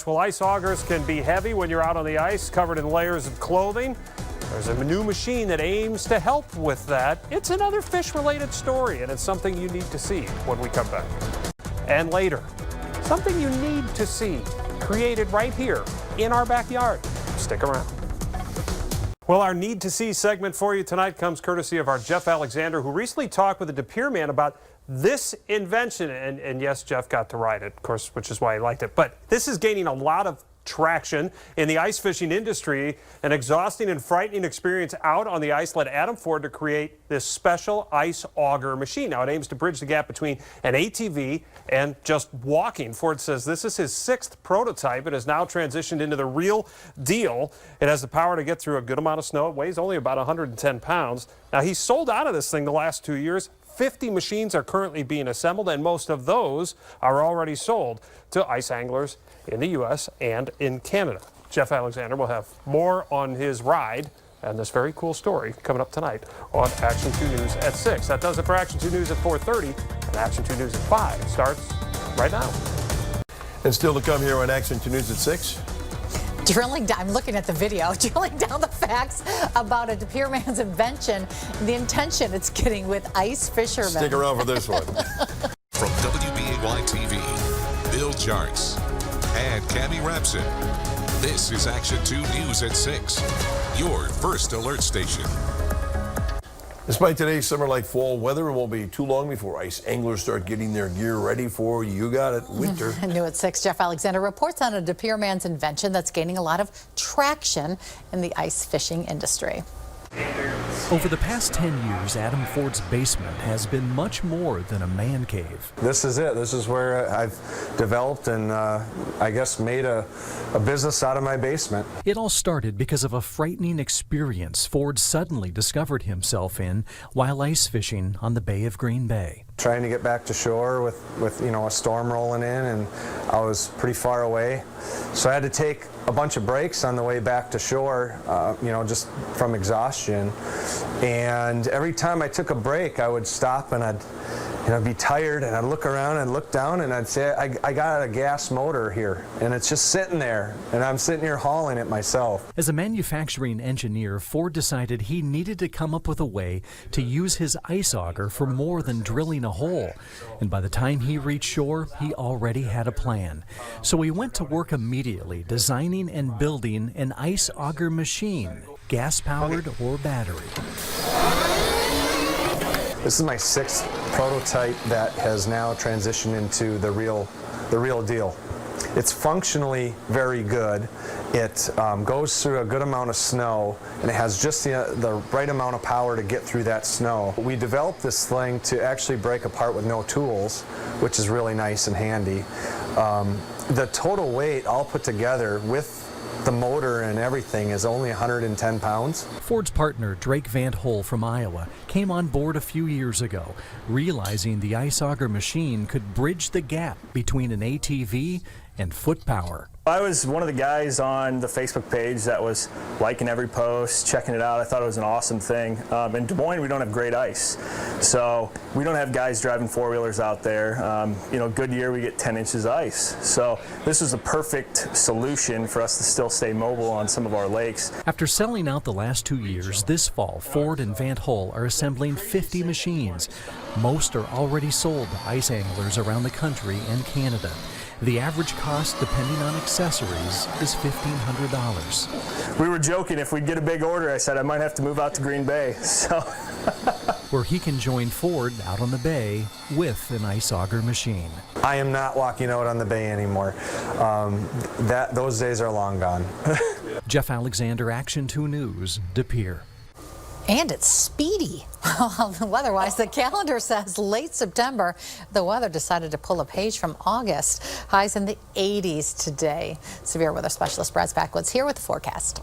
Well, ice augers can be heavy when you're out on the ice, covered in layers of clothing. There's a new machine that aims to help with that. It's another fish-related story, and it's something you need to see when we come back. And later, something you need to see, created right here in our backyard. Stick around. Well, our Need to See segment for you tonight comes courtesy of our Jeff Alexander, who recently talked with a De Pere man about this invention. And yes, Jeff got to ride it, of course, which is why he liked it. But this is gaining a lot of traction in the ice fishing industry. An exhausting and frightening experience out on the ice led Adam Ford to create this special ice auger machine. Now, it aims to bridge the gap between an ATV and just walking. Ford says this is his 6th prototype. It has now transitioned into the real deal. It has the power to get through a good amount of snow. It weighs only about 110 pounds. Now, he's sold out of this thing the last 2 years. 50 machines are currently being assembled, and most of those are already sold to ice anglers in the U.S. and in Canada. Jeff Alexander will have more on his ride and this very cool story coming up tonight on Action 2 News at 6. That does it for Action 2 News at 4:30, and Action 2 News at 5 starts right now. And still to come here on Action 2 News at 6. Drilling down, I'm looking at the video, drilling down the facts about a De Pere man's invention, the intention it's getting with ice fishermen. Stick around for this one. From WBAY TV, Bill Jarts and Cammie Rapson, this is Action 2 News at 6, your first alert station. Despite today's summer-like fall weather, it won't be too long before ice anglers start getting their gear ready for, you got it, winter. New at 6, Jeff Alexander reports on a De Pere man's invention that's gaining a lot of traction in the ice fishing industry. Over the past 10 years, Adam Ford's basement has been much more than a man cave. This is it. This is where I've developed and I guess made a business out of my basement. It all started because of a frightening experience Ford suddenly discovered himself in while ice fishing on the Bay of Green Bay. Trying to get back to shore with you know, a storm rolling in, and I was pretty far away. So I had to take a bunch of breaks on the way back to shore, you know, just from exhaustion. And every time I took a break, I would stop and I'd be tired, and I'd look around and look down and I'd say, I got a gas motor here, and it's just sitting there, and I'm sitting here hauling it myself. As a manufacturing engineer, Ford decided he needed to come up with a way to use his ice auger for more than drilling a hole. And by the time he reached shore, he already had a plan. So he went to work immediately designing and building an ice auger machine, gas-powered or battery. This is my 6th prototype that has now transitioned into the real deal. It's functionally very good. It goes through a good amount of snow, and it has just the right amount of power to get through that snow. We developed this thing to actually break apart with no tools, which is really nice and handy. The total weight all put together with the motor and everything is only 110 pounds. Ford's partner, Drake Van Hole from Iowa, came on board a few years ago, realizing the ice auger machine could bridge the gap between an ATV and foot power. I was one of the guys on the Facebook page that was liking every post, checking it out. I thought it was an awesome thing. In Des Moines, we don't have great ice, so we don't have guys driving four-wheelers out there. You know, good year we get 10 inches of ice. So this was the perfect solution for us to still stay mobile on some of our lakes. After selling out the last 2 years, this fall, Ford and Van Hole are assembling 50 machines. Most are already sold to ice anglers around the country and Canada. The average cost, depending on accessories, is $1,500. We were joking if we'd get a big order. I said I might have to move out to Green Bay. So, where he can join Ford out on the bay with an ice auger machine. I am not walking out on the bay anymore. Those days are long gone. Jeff Alexander, Action 2 News, De Pere. And it's speedy. Weather-wise, the calendar says late September. The weather decided to pull a page from August. Highs in the 80s today. Severe weather specialist Brad Spackwoods here with the forecast.